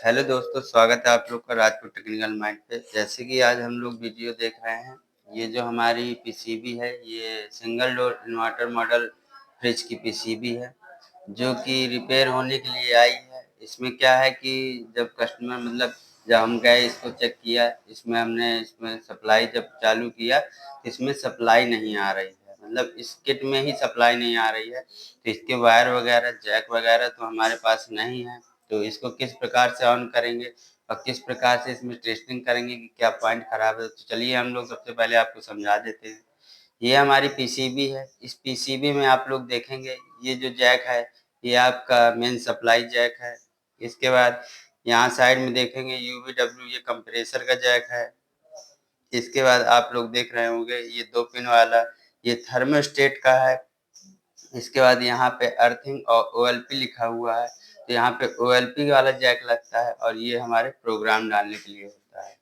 Hello दोस्तों, स्वागत है आप लोग का राजपूत टेक्निकल माइंड पे। जैसे कि आज हम लोग वीडियो देख रहे हैं, ये जो हमारी पीसीबी है, ये single door inverter model fridge की पीसीबी है, जो कि रिपेयर होने के लिए आई है। इसमें क्या है कि जब कस्टमर जब हम गए इसको चेक किया, इसमें सप्लाई जब चालू किया तो इसमें सप्लाई नहीं आ रही है, इस किट में ही सप्लाई नहीं आ रही है। तो इसके वायर वगैरह, जैक वगैरह तो हमारे पास नहीं है। तो इसको किस प्रकार से ऑन करेंगे और किस प्रकार से इसमें टेस्टिंग करेंगे कि क्या पॉइंट खराब है, तो चलिए हम लोग सबसे पहले आपको समझा देते हैं। ये हमारी पीसीबी है। इस पीसीबी में आप लोग देखेंगे, ये जो जैक है ये आपका मेन सप्लाई जैक है। इसके बाद यहाँ साइड में देखेंगे यूवीडब्ल्यू, ये कंप्रेसर का जैक है। इसके बाद आप लोग देख रहे होंगे ये 2 पिन वाला, ये थर्मोस्टेट का है। इसके बाद यहाँ पे अर्थिंग और ओएलपी लिखा हुआ है, तो यहाँ पे ओएलपी वाला जैक लगता है और ये हमारे प्रोग्राम डालने के लिए होता है।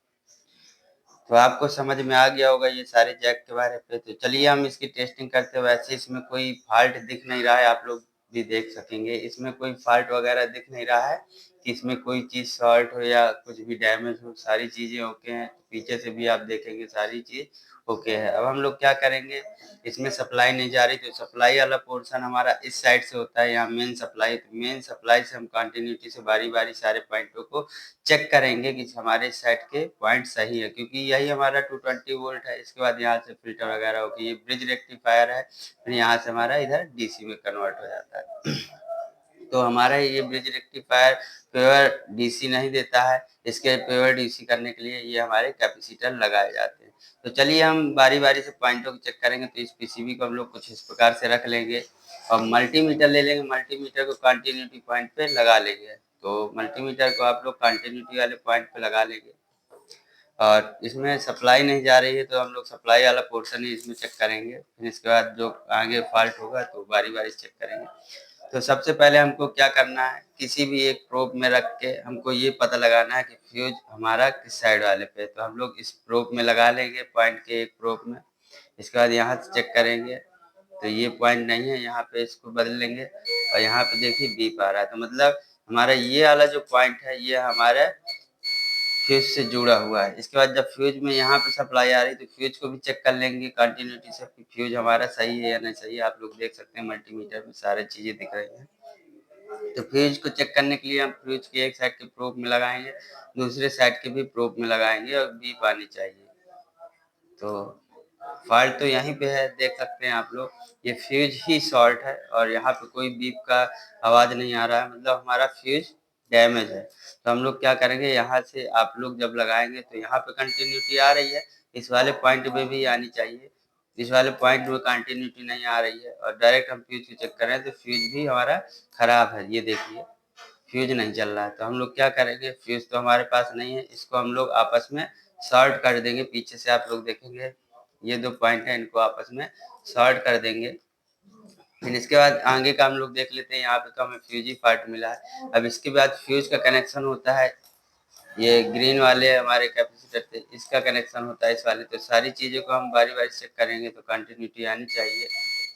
तो आपको समझ में आ गया होगा ये सारे जैक के बारे पे। तो चलिए हम इसकी टेस्टिंग करते हैं। वैसे इसमें कोई फॉल्ट दिख नहीं रहा है, आप लोग भी देख सकेंगे, इसमें कोई फॉल्ट वगैरह दिख नहीं रहा है कि इसमें कोई चीज़ शॉर्ट हो या कुछ भी डैमेज हो। सारी चीज़ें ओके हैं। पीछे से भी आप देखेंगे सारी चीज़ ओके है। अब हम लोग क्या करेंगे, इसमें सप्लाई नहीं जा रही, तो सप्लाई वाला पोर्शन हमारा इस साइड से होता है, यहाँ मेन सप्लाई। तो मेन सप्लाई से हम कंटिन्यूटी से बारी-बारी सारे पॉइंटों को चेक करेंगे कि हमारे साइड के पॉइंट सही है, क्योंकि यही हमारा 220 वोल्ट है। इसके बाद यहाँ से फिल्टर वगैरह होकर ये ब्रिज रेक्टिफायर है, फिर यहाँ से हमारा इधर डीसी में कन्वर्ट हो जाता है। तो हमारा ये ब्रिज रेक्टिफायर प्योर डीसी नहीं देता है, इसके प्योर डीसी करने के लिए ये हमारे कैपेसिटर लगाए जाते हैं। तो चलिए हम बारी-बारी से पॉइंटों को चेक करेंगे। तो इस पीसीबी को हम लोग कुछ इस प्रकार से रख लेंगे और मल्टीमीटर ले लेंगे। मल्टीमीटर को कंटिन्यूटी पॉइंट पे लगा लेंगे। तो मल्टीमीटर को आप लोग कंटिन्यूटी वाले पॉइंट पे लगा लेंगे और इसमें सप्लाई नहीं जा रही है तो हम लोग सप्लाई वाला पोर्शन ही इसमें चेक करेंगे। फिर इसके बाद जो आगे फॉल्ट होगा तो बारी-बारी से चेक करेंगे। तो सबसे पहले हमको क्या करना है, किसी भी एक प्रोब में रख के हमको ये पता लगाना है कि फ्यूज हमारा किस साइड वाले पे है। तो हम लोग इस प्रोब में लगा लेंगे, पॉइंट के एक प्रोब में। इसके बाद यहाँ से चेक करेंगे तो ये पॉइंट नहीं है, यहाँ पे इसको बदल लेंगे और यहाँ पे देखिए बीप आ रहा है। तो हमारा ये वाला जो पॉइंट है ये हमारे फ्यूज से जुड़ा हुआ है। इसके बाद जब फ्यूज में यहाँ पे सप्लाई आ रही है तो फ्यूज को भी चेक कर लेंगे कंटिन्यूटी से कि फ्यूज हमारा सही है या नहीं सही है। आप लोग देख सकते हैं मल्टीमीटर में सारी चीजें दिख रही हैं। तो फ्यूज को चेक करने के लिए हम फ्यूज के एक साइड के प्रोब में लगाएंगे, दूसरे साइड के भी प्रोब में लगाएंगे और बीप आनी चाहिए। तो फॉल्ट तो यहीं पे है, देख सकते हैं आप लोग, ये फ्यूज ही शॉर्ट है और यहाँ पे कोई बीप का आवाज नहीं आ रहा है, हमारा फ्यूज डैमेज है। तो हम लोग क्या करेंगे, यहाँ से आप लोग जब लगाएंगे तो यहाँ पे कंटिन्यूटी आ रही है, इस वाले पॉइंट में भी आनी चाहिए। इस वाले पॉइंट में कंटिन्यूटी नहीं आ रही है और डायरेक्ट हम फ्यूज को चेक करें तो फ्यूज भी हमारा खराब है। ये देखिए फ्यूज नहीं चल रहा है। तो हम लोग क्या करेंगे, फ्यूज तो हमारे पास नहीं है, इसको हम लोग आपस में शॉर्ट कर देंगे। पीछे से आप लोग देखेंगे ये 2 पॉइंट है, इनको आपस में शॉर्ट कर देंगे। फिर इसके बाद आगे का हम लोग देख लेते हैं। यहाँ पे तो हमें फ्यूज ही पार्ट मिला है। अब इसके बाद फ्यूज का कनेक्शन होता है, ये ग्रीन वाले हमारे कैपेसिटर से इसका कनेक्शन होता है इस वाले। तो सारी चीज़ों को हम बारी-बारी चेक करेंगे तो कंटिन्यूटी आनी चाहिए।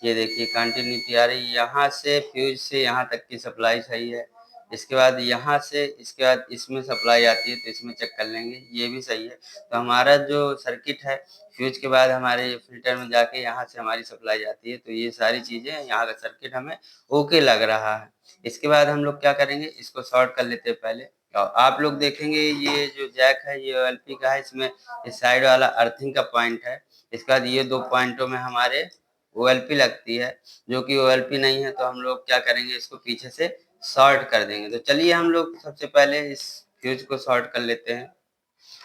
ये देखिए कंटिन्यूटी आ रही है, यहाँ से फ्यूज से यहाँ तक की सप्लाई सही है। इसके बाद यहाँ से इसके बाद इसमें सप्लाई आती है तो इसमें चेक कर लेंगे, ये भी सही है। तो हमारा जो सर्किट है, फ्यूज के बाद हमारे फिल्टर में जाके यहाँ से हमारी सप्लाई जाती है। तो ये सारी चीज़ें, यहाँ का सर्किट हमें ओके लग रहा है। इसके बाद हम लोग क्या करेंगे, इसको शॉर्ट कर लेते हैं पहले। आप लोग देखेंगे ये जो जैक है ये ओएलपी का है, इसमें इस साइड वाला अर्थिंग का पॉइंट है। इसके बाद ये 2 पॉइंटों में हमारे ओएलपी लगती है, जो कि ओएलपी नहीं है। तो हम लोग क्या करेंगे, इसको पीछे से शॉर्ट कर देंगे। तो चलिए हम लोग सबसे पहले इस फ्यूज को शॉर्ट कर लेते हैं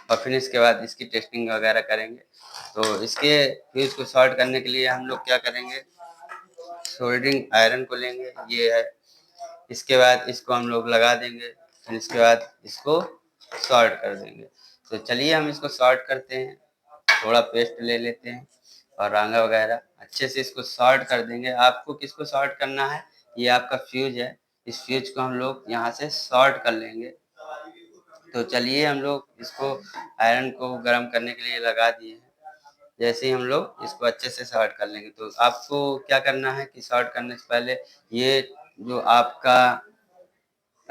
और फिर इसके बाद इसकी टेस्टिंग वगैरह करेंगे। तो इसके फ्यूज को शॉर्ट करने के लिए हम लोग क्या करेंगे, सोल्डरिंग आयरन को लेंगे, ये है। इसके बाद इसको हम लोग लगा देंगे, फिर इसके बाद इसको शॉर्ट कर देंगे। तो चलिए हम इसको शॉर्ट करते हैं। थोड़ा पेस्ट ले लेते हैं और रांगा वगैरह अच्छे से इसको शॉर्ट कर देंगे। आपको किसको शॉर्ट करना है, ये आपका फ्यूज है, इस फ्यूज को हम लोग यहाँ से शॉर्ट कर लेंगे। तो चलिए हम लोग इसको आयरन को गर्म करने के लिए लगा दिए हैं। जैसे ही हम लोग इसको अच्छे से शॉर्ट कर लेंगे, तो आपको क्या करना है कि शॉर्ट करने से पहले ये जो आपका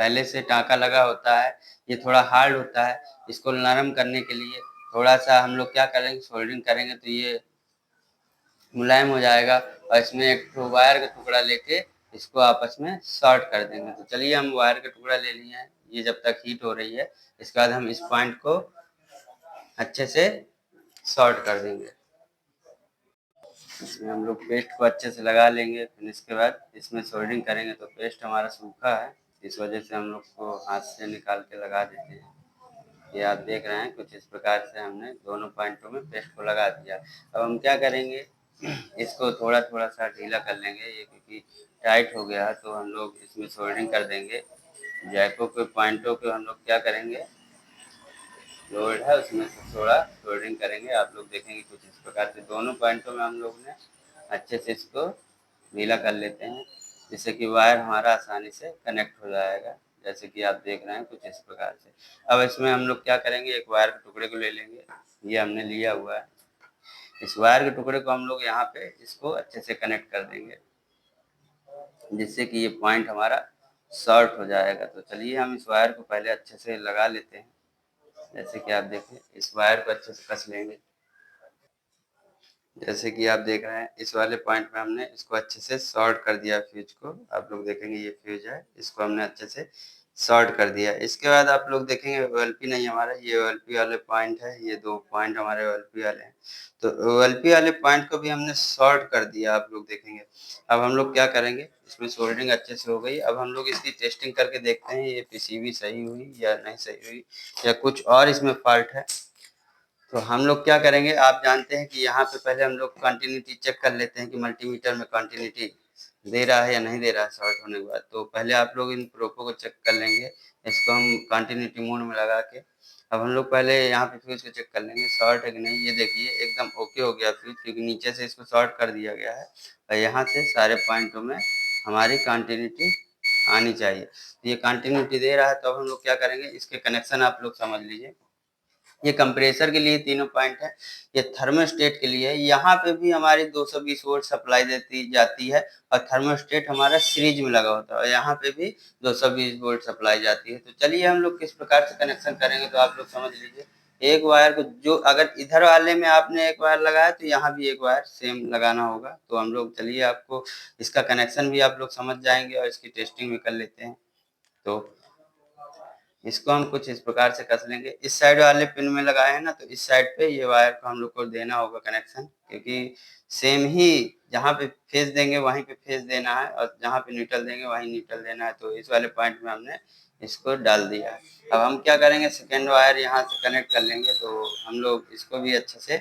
पहले से टाँका लगा होता है, ये थोड़ा हार्ड होता है। इसको नरम करने के लिए थोड़ा-सा हम लोग क्या करेंगे, सोल्डरिंग करेंगे तो ये मुलायम हो जाएगा और इसमें एक ठो वायर का टुकड़ा लेके इसको आपस में शॉर्ट कर देंगे। तो चलिए हम वायर का टुकड़ा ले लिए हैं, ये जब तक हीट हो रही है, इसके बाद हम इस पॉइंट को अच्छे से शॉर्ट कर देंगे। इसमें हम लोग पेस्ट को अच्छे से लगा लेंगे, फिर इसके बाद इसमें सोल्डरिंग करेंगे। तो पेस्ट हमारा सूखा है, इस वजह से हम लोग को हाथ से निकाल के लगा देते हैं। ये आप देख रहे हैं, कुछ इस प्रकार से हमने दोनों पॉइंटों में पेस्ट को लगा दिया। अब हम क्या करेंगे, इसको थोड़ा-थोड़ा सा ढीला कर लेंगे, ये क्योंकि टाइट हो गया है तो हम लोग इसमें सोल्डरिंग कर देंगे। जैकों के पॉइंटों को हम लोग क्या करेंगे, लोड है उसमें से थोड़ा सोल्डरिंग करेंगे। आप लोग देखेंगे कुछ इस प्रकार से दोनों पॉइंटों में हम लोग ने अच्छे से इसको ढीला कर लेते हैं, जिससे कि वायर हमारा आसानी से कनेक्ट हो जाएगा। जैसे कि आप देख रहे हैं कुछ इस प्रकार से। अब इसमें हम लोग क्या करेंगे, एक वायर के टुकड़े को ले लेंगे, ये हमने लिया हुआ है। इस वायर के टुकड़े को हम लोग यहाँ पे इसको अच्छे से कनेक्ट कर देंगे, जिससे कि ये पॉइंट हमारा शॉर्ट हो जाएगा। तो चलिए हम इस वायर को पहले अच्छे से लगा लेते हैं। जैसे कि आप देखें, इस वायर को अच्छे से कस लेंगे। जैसे कि आप देख रहे हैं, इस वाले पॉइंट में हमने इसको अच्छे से शॉर्ट कर दिया फ्यूज को। आप लोग देखेंगे ये फ्यूज है, इसको हमने अच्छे से शॉर्ट कर दिया। इसके बाद आप लोग देखेंगे ओएलपी नहीं हमारा, ये ओएलपी वाले पॉइंट है, ये 2 पॉइंट हमारे ओएलपी वाले हैं। तो ओएलपी वाले पॉइंट को भी हमने शॉर्ट कर दिया, आप लोग देखेंगे। अब हम लोग क्या करेंगे, इसमें सोल्डरिंग अच्छे से हो गई। अब हम लोग इसकी टेस्टिंग करके देखते हैं ये पीसीबी सही हुई या नहीं सही हुई, या कुछ और इसमें फॉल्ट है। तो हम लोग क्या करेंगे, आप जानते हैं कि यहाँ पे पहले हम लोग कंटिन्यूटी चेक कर लेते हैं कि मल्टीमीटर में कंटिन्यूटी दे रहा है या नहीं दे रहा है शॉर्ट होने के बाद। तो पहले आप लोग इन प्रोपों को चेक कर लेंगे, इसको हम कंटिन्यूटी मोड में लगा के। अब हम लोग पहले यहाँ पे फ्यूज को चेक कर लेंगे शॉर्ट है कि नहीं। ये देखिए एकदम ओके हो गया फ्यूज, क्योंकि नीचे से इसको शॉर्ट कर दिया गया है और यहाँ से सारे पॉइंटों में हमारी कंटिन्यूटी आनी चाहिए। तो ये कंटिन्यूटी दे रहा है, तो अब हम लोग क्या करेंगे, इसके कनेक्शन आप लोग समझ लीजिए। ये कंप्रेसर के लिए तीनों पॉइंट है, ये थर्मोस्टेट के लिए है। यहाँ पे भी हमारी 220 वोल्ट सप्लाई देती जाती है और थर्मोस्टेट हमारा सीरीज में लगा होता है और यहाँ पे भी 220 वोल्ट सप्लाई जाती है। तो चलिए हम लोग किस प्रकार से कनेक्शन करेंगे, तो आप लोग समझ लीजिए। एक वायर को जो अगर इधर वाले में आपने एक वायर लगाया तो यहाँ भी एक वायर सेम लगाना होगा। तो हम लोग चलिए आपको इसका कनेक्शन भी आप लोग समझ जाएंगे और इसकी टेस्टिंग भी कर लेते हैं। तो इसको हम कुछ इस प्रकार से कस लेंगे। इस साइड वाले पिन में लगाए हैं ना, तो इस साइड पे ये वायर को हम लोग को देना होगा कनेक्शन, क्योंकि सेम ही जहाँ पे फेस देंगे वहीं पे फेस देना है और जहाँ पे न्यूट्रल देंगे वहीं न्यूट्रल देना है। तो इस वाले पॉइंट में हमने इसको डाल दिया है। अब हम क्या करेंगे, सेकेंड वायर यहाँ से कनेक्ट कर लेंगे। तो हम लोग इसको भी अच्छे से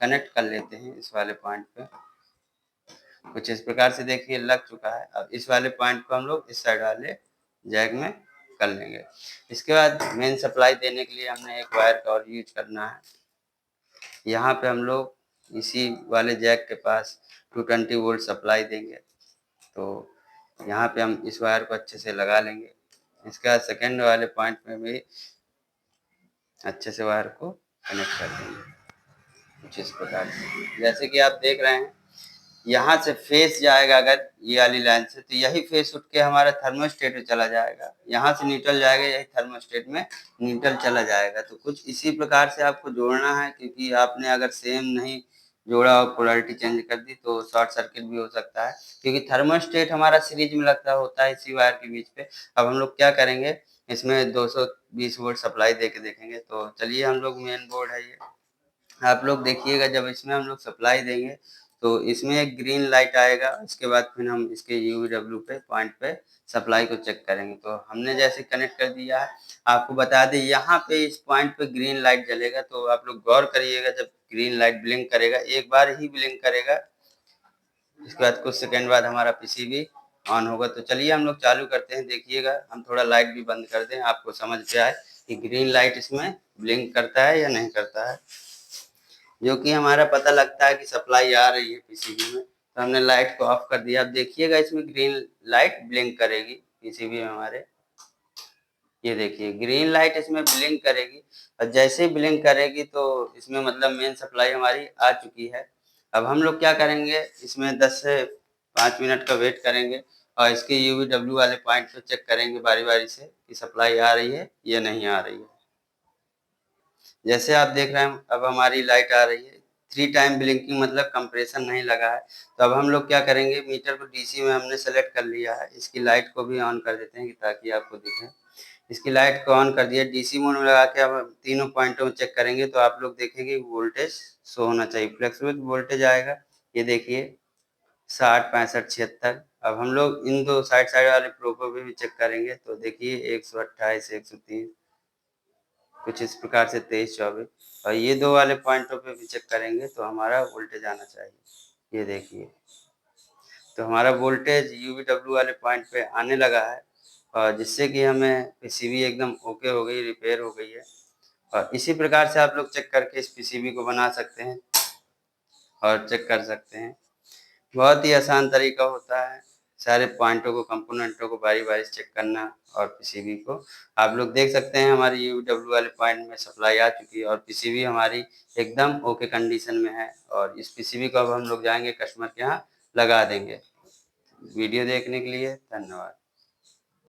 कनेक्ट कर लेते हैं इस वाले पॉइंट पे। कुछ इस प्रकार से देखिए लग चुका है। अब इस वाले पॉइंट को हम लोग इस साइड वाले जैक में कर लेंगे। इसके बाद मेन सप्लाई देने के लिए हमने एक वायर का और यूज करना है। यहाँ पे हम लोग इसी वाले जैक के पास 220 वोल्ट सप्लाई देंगे। तो यहाँ पे हम इस वायर को अच्छे से लगा लेंगे। इसके बाद सेकेंड वाले पॉइंट में भी अच्छे से वायर को कनेक्ट कर देंगे कुछ इस प्रकार से। जैसे कि आप देख रहे हैं, यहाँ से फेस जाएगा अगर ये वाली लाइन से, तो यही फेस उठ के हमारा थर्मोस्टेट में चला जाएगा। यहाँ से न्यूट्रल जाएगा, यही थर्मोस्टेट में न्यूट्रल चला जाएगा। तो कुछ इसी प्रकार से आपको जोड़ना है, क्योंकि आपने अगर सेम नहीं जोड़ा और पोलैरिटी चेंज कर दी तो शॉर्ट सर्किट भी हो सकता है, क्योंकि थर्मोस्टेट हमारा सीरीज में लगता होता है इसी वायर के बीच पे। अब हम लोग क्या करेंगे, इसमें 220 वोल्ट सप्लाई दे के देखेंगे। तो चलिए हम लोग मेन बोर्ड है ये, आप लोग देखिएगा जब इसमें हम लोग सप्लाई देंगे तो इसमें एक ग्रीन लाइट आएगा। इसके बाद फिर हम इसके यूवीडब्ल्यू पे पॉइंट पे सप्लाई को चेक करेंगे। तो हमने जैसे कनेक्ट कर दिया है, आपको बता दें यहाँ पे इस पॉइंट पे ग्रीन लाइट जलेगा। तो आप लोग गौर करिएगा, जब ग्रीन लाइट ब्लिंक करेगा, एक बार ही ब्लिंक करेगा, इसके बाद कुछ सेकेंड बाद हमारा पीसीबी ऑन होगा। तो चलिए हम लोग चालू करते हैं, देखिएगा। हम थोड़ा लाइट भी बंद कर दें, आपको समझ पे आए कि ग्रीन लाइट इसमें ब्लिंक करता है या नहीं करता है, जो कि हमारा पता लगता है कि सप्लाई आ रही है पीसीबी में। तो हमने लाइट को ऑफ कर दिया। अब देखिएगा इसमें ग्रीन लाइट ब्लिंक करेगी पीसीबी में हमारे। ये देखिए ग्रीन लाइट इसमें ब्लिंक करेगी और जैसे ही ब्लिंक करेगी तो इसमें मतलब मेन सप्लाई हमारी आ चुकी है। अब हम लोग क्या करेंगे, इसमें 10 से 5 मिनट का वेट करेंगे और इसके UVW वाले पॉइंट पे चेक करेंगे बारी-बारी से कि सप्लाई आ रही है या नहीं आ रही है। जैसे आप देख रहे हैं अब हमारी लाइट आ रही है, 3 टाइम ब्लिंकिंग मतलब कंप्रेशन नहीं लगा है। तो अब हम लोग क्या करेंगे, मीटर को डीसी में हमने सेलेक्ट कर लिया है, इसकी लाइट को भी ऑन कर देते हैं ताकि आपको दिखे। इसकी लाइट को ऑन कर दिया, डीसी मोड में लगा के अब तीनों पॉइंटों में चेक करेंगे तो आप लोग देखेंगे वोल्टेज शो होना चाहिए, फ्लक्चुएट वोल्टेज आएगा। ये देखिए 60, 65, 76। अब हम लोग इन दो साइड साइड वाले प्रोब पे भी चेक करेंगे तो देखिए 128, 130, कुछ इस प्रकार से 23, 24 और ये दो वाले पॉइंटों पे भी चेक करेंगे तो हमारा वोल्टेज आना चाहिए। ये देखिए तो हमारा वोल्टेज UVW वाले पॉइंट पे आने लगा है और जिससे कि हमें पीसीबी एकदम ओके हो गई, रिपेयर हो गई है। और इसी प्रकार से आप लोग चेक करके इस पीसीबी को बना सकते हैं और चेक कर सकते हैं। बहुत ही आसान तरीका होता है सारे पॉइंटों को, कंपोनेंटों को बारी-बारी से चेक करना और पीसीबी को। आप लोग देख सकते हैं हमारी UVW वाले पॉइंट में सप्लाई आ चुकी है और पीसीबी हमारी एकदम ओके कंडीशन में है और इस पीसीबी को अब हम लोग जाएँगे कस्टमर के यहाँ लगा देंगे। वीडियो देखने के लिए धन्यवाद।